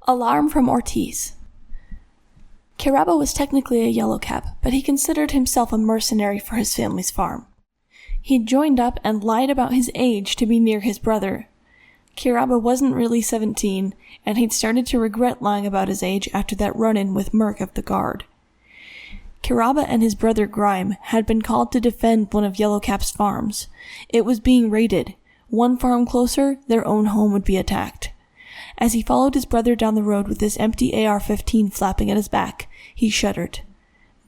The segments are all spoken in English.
Alarm from Ortiz. Caraba was technically a yellowcap, but he considered himself a mercenary for his family's farm. He'd joined up and lied about his age to be near his brother. Caraba wasn't really 17, and he'd started to regret lying about his age after that run-in with Merc of the Guard. Caraba and his brother Grime had been called to defend one of Yellowcap's farms. It was being raided. One farm closer, their own home would be attacked. As he followed his brother down the road with his empty AR-15 flapping at his back, he shuddered.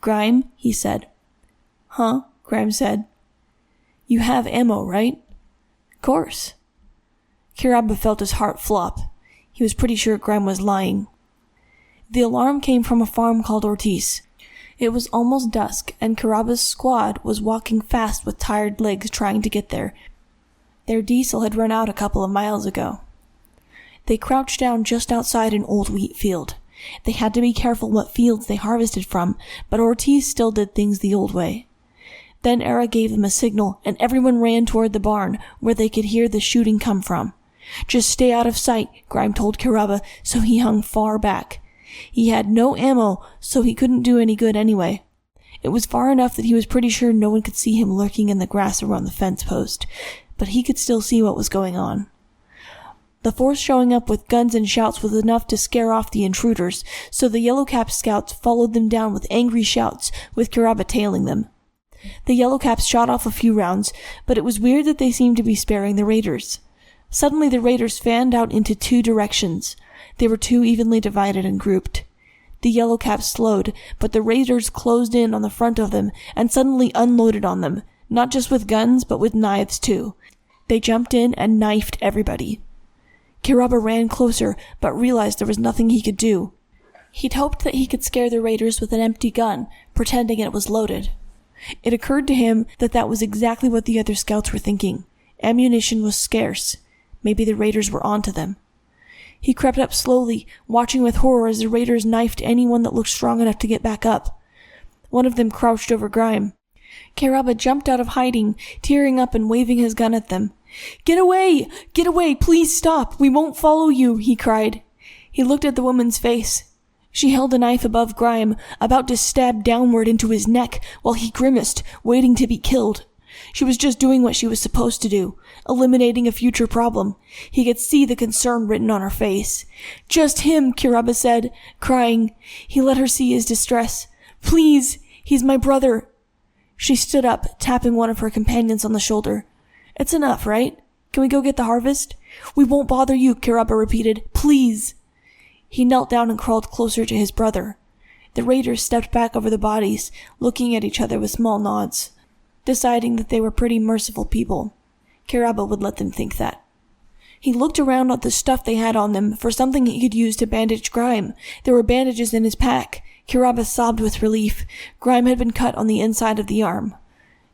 "Grime," he said. "Huh?" Grime said. "You have ammo, right?" "Course." Caraba felt his heart flop. He was pretty sure Grime was lying. The alarm came from a farm called Ortiz. It was almost dusk, and Caraba's squad was walking fast with tired legs trying to get there. Their diesel had run out a couple of miles ago. They crouched down just outside an old wheat field. They had to be careful what fields they harvested from, but Ortiz still did things the old way. Then Era gave them a signal, and everyone ran toward the barn, where they could hear the shooting come from. "Just stay out of sight," Grime told Caraba, so he hung far back. He had no ammo, so he couldn't do any good anyway. It was far enough that he was pretty sure no one could see him lurking in the grass around the fence post, but he could still see what was going on. The force showing up with guns and shouts was enough to scare off the intruders, so the Yellowcap scouts followed them down with angry shouts, with Caraba tailing them. The Yellowcaps shot off a few rounds, but it was weird that they seemed to be sparing the raiders. Suddenly the raiders fanned out into two directions. They were too evenly divided and grouped. The Yellowcaps slowed, but the raiders closed in on the front of them and suddenly unloaded on them, not just with guns, but with knives too. They jumped in and knifed everybody. Caraba ran closer, but realized there was nothing he could do. He'd hoped that he could scare the raiders with an empty gun, pretending it was loaded. It occurred to him that that was exactly what the other scouts were thinking. Ammunition was scarce. Maybe the raiders were onto them. He crept up slowly, watching with horror as the raiders knifed anyone that looked strong enough to get back up. One of them crouched over Grime. Caraba jumped out of hiding, tearing up and waving his gun at them. "Get away! Get away! Please stop! We won't follow you!" he cried. He looked at the woman's face. She held a knife above Grime, about to stab downward into his neck, while he grimaced, waiting to be killed. She was just doing what she was supposed to do, eliminating a future problem. He could see the concern written on her face. "Just him," Caraba said, crying. He let her see his distress. "Please, he's my brother." She stood up, tapping one of her companions on the shoulder. "It's enough, right? Can we go get the harvest?" "We won't bother you," Caraba repeated. "Please." He knelt down and crawled closer to his brother. The raiders stepped back over the bodies, looking at each other with small nods, deciding that they were pretty merciful people. Caraba would let them think that. He looked around at the stuff they had on them for something he could use to bandage Grime. There were bandages in his pack. Caraba sobbed with relief. Grime had been cut on the inside of the arm.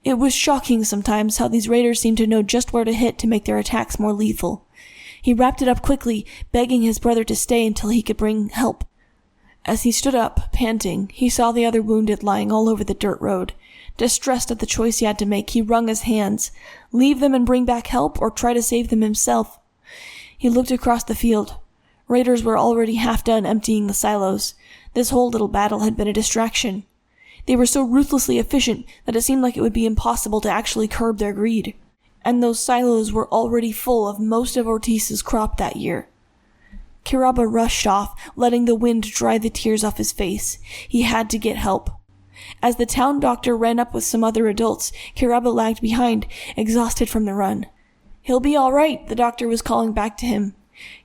It was shocking sometimes how these raiders seemed to know just where to hit to make their attacks more lethal. He wrapped it up quickly, begging his brother to stay until he could bring help. As he stood up, panting, he saw the other wounded lying all over the dirt road. Distressed at the choice he had to make, he wrung his hands. Leave them and bring back help, or try to save them himself? He looked across the field. Raiders were already half done emptying the silos. This whole little battle had been a distraction. They were so ruthlessly efficient that it seemed like it would be impossible to actually curb their greed. And those silos were already full of most of Ortiz's crop that year. Caraba rushed off, letting the wind dry the tears off his face. He had to get help. As the town doctor ran up with some other adults, Caraba lagged behind, exhausted from the run. "He'll be all right," the doctor was calling back to him.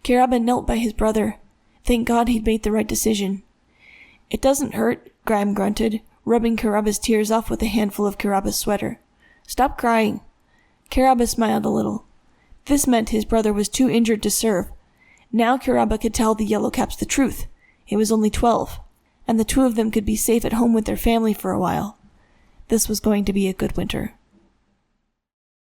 Caraba knelt by his brother. Thank God he'd made the right decision. "It doesn't hurt," Grime grunted, rubbing Caraba's tears off with a handful of Caraba's sweater. "Stop crying." Caraba smiled a little. This meant his brother was too injured to serve. Now Caraba could tell the Yellowcaps the truth. He was only 12, and the two of them could be safe at home with their family for a while. This was going to be a good winter.